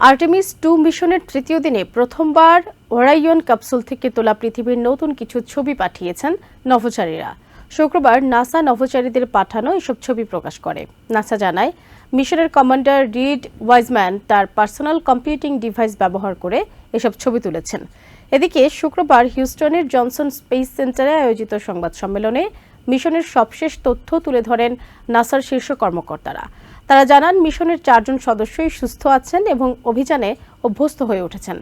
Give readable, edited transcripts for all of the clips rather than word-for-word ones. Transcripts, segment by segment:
Artemis 2 মিশনের তৃতীয় দিনে প্রথমবার ওরাইয়ন ক্যাপসুল থেকে তোলা পৃথিবীর নতুন কিছু ছবি পাঠিয়েছেন নভোচারীরা। শুক্রবার নাসা নভোচারীদের পাঠানো এসব ছবি প্রকাশ করে। নাসা জানায়, মিশনের কমান্ডার রিড ওয়াইজম্যান তার পার্সোনাল কম্পিউটিং ডিভাইস ব্যবহার করে এসব ছবি তুলেছেন। এদিকে শুক্রবার হিউস্টনের জনসন স্পেস সেন্টারে আয়োজিত সংবাদ সম্মেলনে মিশনের সবশেষ তথ্য তুলে ধরেন নাসার শীর্ষ কর্মকর্তারা। তারা জানান, মিশনের 4 জন সদস্যই সুস্থ আছেন এবং অভিযানে অভ্যস্ত হয়ে উঠেছেন।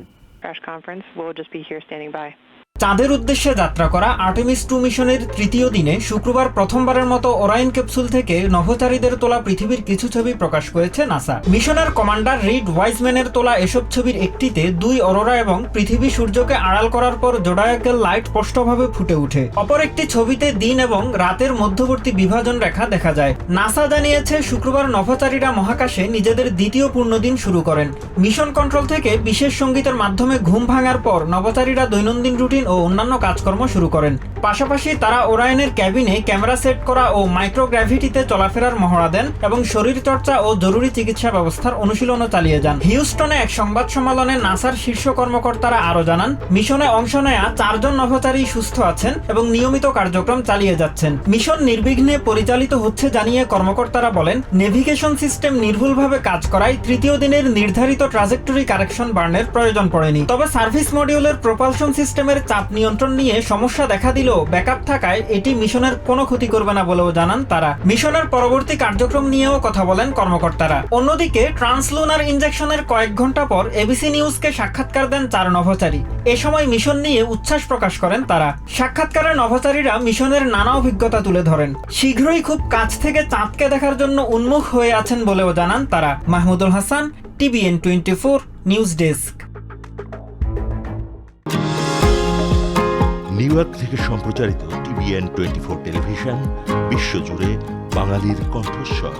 চাঁদের উদ্দেশ্যে যাত্রা করা আর্টেমিস 2 মিশনের তৃতীয় দিনে শুক্রবার প্রথমবারের মতো ওরায়ন ক্যাপসুল থেকে নভোচারীদের তোলা পৃথিবীর কিছু ছবি প্রকাশ করেছে নাসা। মিশনের কমান্ডার রিড ওয়াইজম্যানের তোলা এসব ছবির একটিতে 2 অরোরা এবং পৃথিবী সূর্যকে আড়াল করার পর জোডায়াকের লাইট স্পষ্টভাবে ফুটে ওঠে। অপর একটি ছবিতে দিন এবং রাতের মধ্যবর্তী বিভাজন রেখা দেখা যায়। নাসা জানিয়েছে, শুক্রবার নভোচারীরা মহাকাশে নিজেদের দ্বিতীয় পূর্ণদিন শুরু করেন। মিশন কন্ট্রোল থেকে বিশেষ সঙ্গীতের মাধ্যমে ঘুম ভাঙার পর নভোচারীরা দৈনন্দিন রুটিন ও অন্যান্য কাজকর্ম শুরু করেন। পাশাপাশি তারা ওরায়নের ক্যাবিনে ক্যামেরা সেট করা ও মাইক্রোগ্র্যাভিটিতে চলাফেরার মহড়া দেন এবং শরীরচর্চা ও জরুরি চিকিৎসা ব্যবস্থার অনুশীলনও চালিয়ে যান। হিউস্টনে এক সংবাদ সম্মেলনে নাসার শীর্ষ কর্মকর্তারা আরও জানান, মিশনে অংশ নেয়া 4 জন নভোচারী সুস্থ আছেন এবং নিয়মিত কার্যক্রম চালিয়ে যাচ্ছেন। মিশন নির্বিঘ্নে পরিচালিত হচ্ছে জানিয়ে কর্মকর্তারা বলেন, নেভিগেশন সিস্টেম নির্ভুলভাবে কাজ করায় তৃতীয় দিনের নির্ধারিত ট্রাজেক্টরি কারেকশন বার্নের প্রয়োজন পড়েনি। তবে সার্ভিস মডিউলের প্রপালশন সিস্টেমের চাপ নিয়ন্ত্রণ নিয়ে সমস্যা দেখা দিলেও ব্যাকআপ থাকায় এটি মিশনের কোনো ক্ষতি করবে না বলেও জানান তারা। মিশনের পরবর্তী কার্যক্রম নিয়েও কথা বলেন কর্মকর্তারা। অন্যদিকে ট্রান্সলুনার ইনজেকশনের কয়েক ঘন্টা পর এবিসি নিউজকে সাক্ষাৎকার দেন 4 নভোচারী। এ সময় মিশন নিয়ে উচ্ছ্বাস প্রকাশ করেন তারা। সাক্ষাৎকারে নভোচারীরা মিশনের নানা অভিজ্ঞতা তুলে ধরেন। শীঘ্রই খুব কাছ থেকে চাঁদকে দেখার জন্য উন্মুখ হয়ে আছেন বলেও জানান তারা। Mahmudul Hasan, TVN 24 news desk. New York থেকে সম্প্রচারিত TVN 24 টেলিভিশন বিশ্বজুড়ে বাঙালির কণ্ঠস্বর।